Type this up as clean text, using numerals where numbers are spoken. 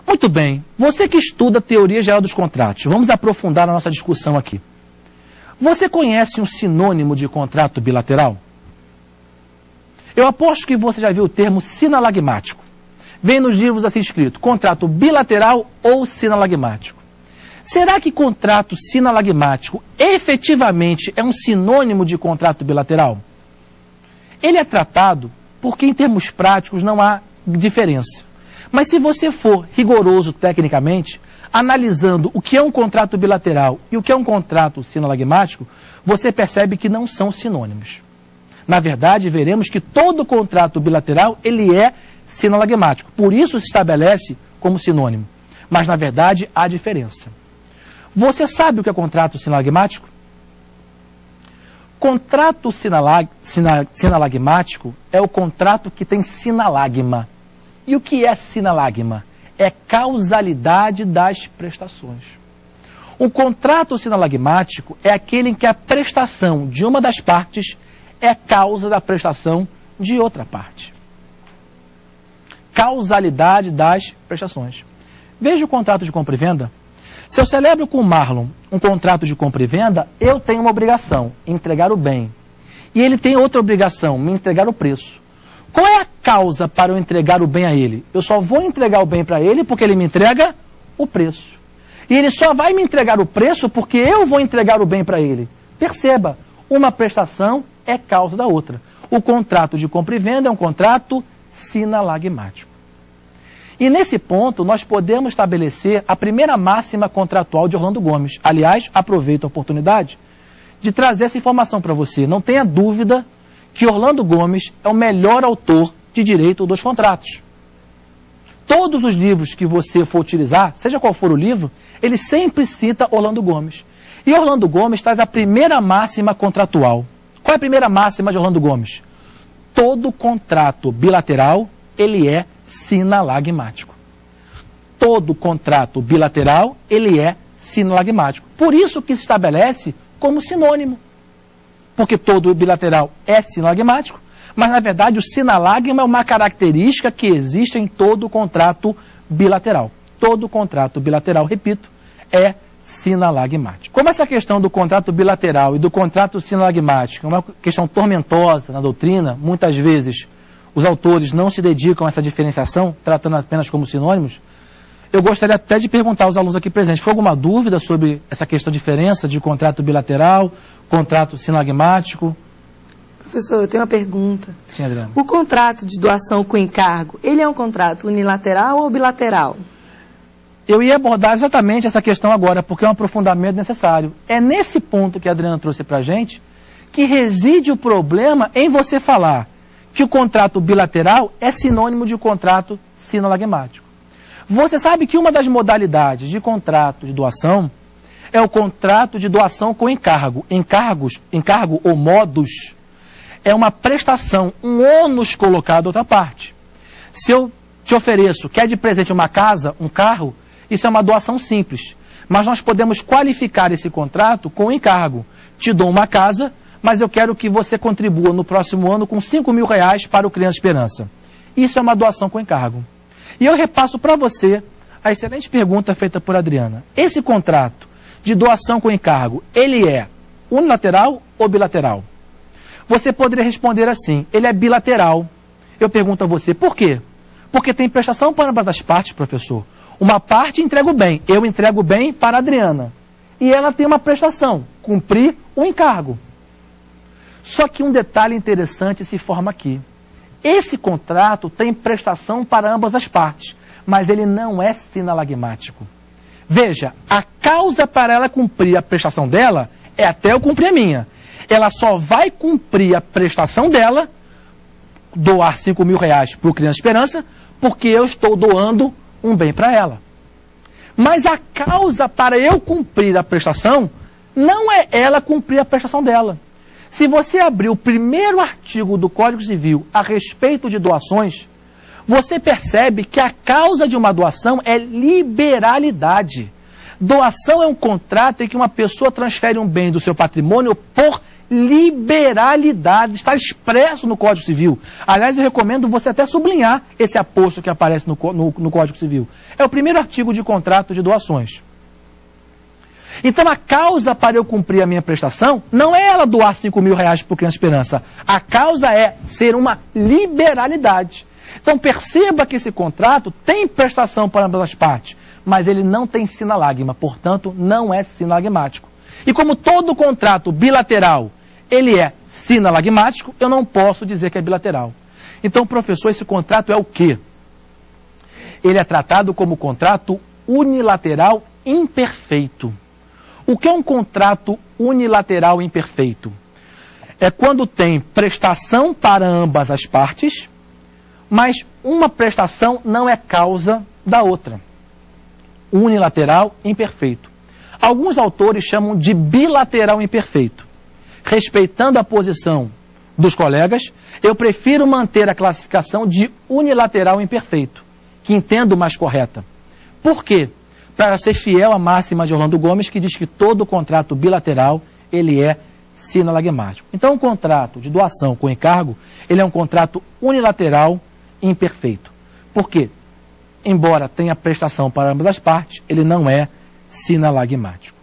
Muito bem, você que estuda a teoria geral dos contratos, vamos aprofundar a nossa discussão aqui. Você conhece um sinônimo de contrato bilateral? Eu aposto que você já viu o termo sinalagmático. Vem nos livros assim escrito, contrato bilateral ou sinalagmático. Será que contrato sinalagmático efetivamente é um sinônimo de contrato bilateral? Ele é tratado porque em termos práticos não há diferença. Mas se você for rigoroso tecnicamente, analisando o que é um contrato bilateral e o que é um contrato sinalagmático, você percebe que não são sinônimos. Na verdade, veremos que todo contrato bilateral ele é sinalagmático. Por isso se estabelece como sinônimo. Mas, na verdade, há diferença. Você sabe o que é contrato sinalagmático? Contrato sinalagmático é o contrato que tem sinalagma. E o que é sinalagma? É causalidade das prestações. O contrato sinalagmático é aquele em que a prestação de uma das partes é causa da prestação de outra parte. Causalidade das prestações. Veja o contrato de compra e venda. Se eu celebro com o Marlon um contrato de compra e venda, eu tenho uma obrigação, entregar o bem. E ele tem outra obrigação, me entregar o preço. Qual é a causa para eu entregar o bem a ele? Eu só vou entregar o bem para ele porque ele me entrega o preço. E ele só vai me entregar o preço porque eu vou entregar o bem para ele. Perceba, uma prestação é causa da outra. O contrato de compra e venda é um contrato sinalagmático. E nesse ponto, nós podemos estabelecer a primeira máxima contratual de Orlando Gomes. Aliás, aproveito a oportunidade de trazer essa informação para você. Não tenha dúvida que Orlando Gomes é o melhor autor de direito dos contratos. Todos os livros que você for utilizar, seja qual for o livro, ele sempre cita Orlando Gomes. E Orlando Gomes traz a primeira máxima contratual. Qual é a primeira máxima de Orlando Gomes? Todo contrato bilateral, ele é sinalagmático. Todo contrato bilateral, ele é sinalagmático. Por isso que se estabelece como sinônimo. Porque todo bilateral é sinalagmático, mas na verdade o sinalagma é uma característica que existe em todo contrato bilateral. Todo contrato bilateral, repito, é sinalagmático. Como essa questão do contrato bilateral e do contrato sinalagmático é uma questão tormentosa na doutrina, muitas vezes os autores não se dedicam a essa diferenciação, tratando apenas como sinônimos, eu gostaria até de perguntar aos alunos aqui presentes, foi alguma dúvida sobre essa questão de diferença de contrato bilateral, contrato sinalagmático? Professor, eu tenho uma pergunta. Sim, Adriana. O contrato de doação com encargo, ele é um contrato unilateral ou bilateral? Eu ia abordar exatamente essa questão agora, porque é um aprofundamento necessário. É nesse ponto que a Adriana trouxe para a gente que reside o problema em você falar que o contrato bilateral é sinônimo de contrato sinalagmático. Você sabe que uma das modalidades de contrato de doação é o contrato de doação com encargo. Encargo ou modus é uma prestação, um ônus colocado a outra parte. Se eu te ofereço, quer de presente uma casa, um carro, isso é uma doação simples. Mas nós podemos qualificar esse contrato com encargo. Te dou uma casa, mas eu quero que você contribua no próximo ano com R$5.000 para o Criança Esperança. Isso é uma doação com encargo. E eu repasso para você a excelente pergunta feita por Adriana. Esse contrato de doação com encargo, ele é unilateral ou bilateral? Você poderia responder assim, ele é bilateral. Eu pergunto a você, por quê? Porque tem prestação para ambas as partes, professor. Uma parte entrega o bem, eu entrego o bem para a Adriana. E ela tem uma prestação, cumprir o encargo. Só que um detalhe interessante se forma aqui. Esse contrato tem prestação para ambas as partes, mas ele não é sinalagmático. Veja, a causa para ela cumprir a prestação dela é até eu cumprir a minha. Ela só vai cumprir a prestação dela, doar R$5.000 para o Criança Esperança, porque eu estou doando um bem para ela. Mas a causa para eu cumprir a prestação não é ela cumprir a prestação dela. Se você abrir o primeiro artigo do Código Civil a respeito de doações, você percebe que a causa de uma doação é liberalidade. Doação é um contrato em que uma pessoa transfere um bem do seu patrimônio por liberalidade, está expresso no Código Civil. Aliás, eu recomendo você até sublinhar esse aposto que aparece no Código Civil. É o primeiro artigo de contrato de doações. Então, a causa para eu cumprir a minha prestação não é ela doar R$5.000 para o Criança Esperança. A causa é ser uma liberalidade. Então, perceba que esse contrato tem prestação para ambas as partes, mas ele não tem sinalagma, portanto, não é sinalagmático. E como todo contrato bilateral, ele é sinalagmático, eu não posso dizer que é bilateral. Então, professor, esse contrato é o quê? Ele é tratado como contrato unilateral imperfeito. O que é um contrato unilateral imperfeito? É quando tem prestação para ambas as partes, mas uma prestação não é causa da outra. Unilateral imperfeito. Alguns autores chamam de bilateral imperfeito. Respeitando a posição dos colegas, eu prefiro manter a classificação de unilateral imperfeito, que entendo mais correta. Por quê? Para ser fiel à máxima de Orlando Gomes, que diz que todo contrato bilateral, ele é sinalagmático. Então, um contrato de doação com encargo, ele é um contrato unilateral imperfeito. Por quê? Embora tenha prestação para ambas as partes, ele não é sinalagmático.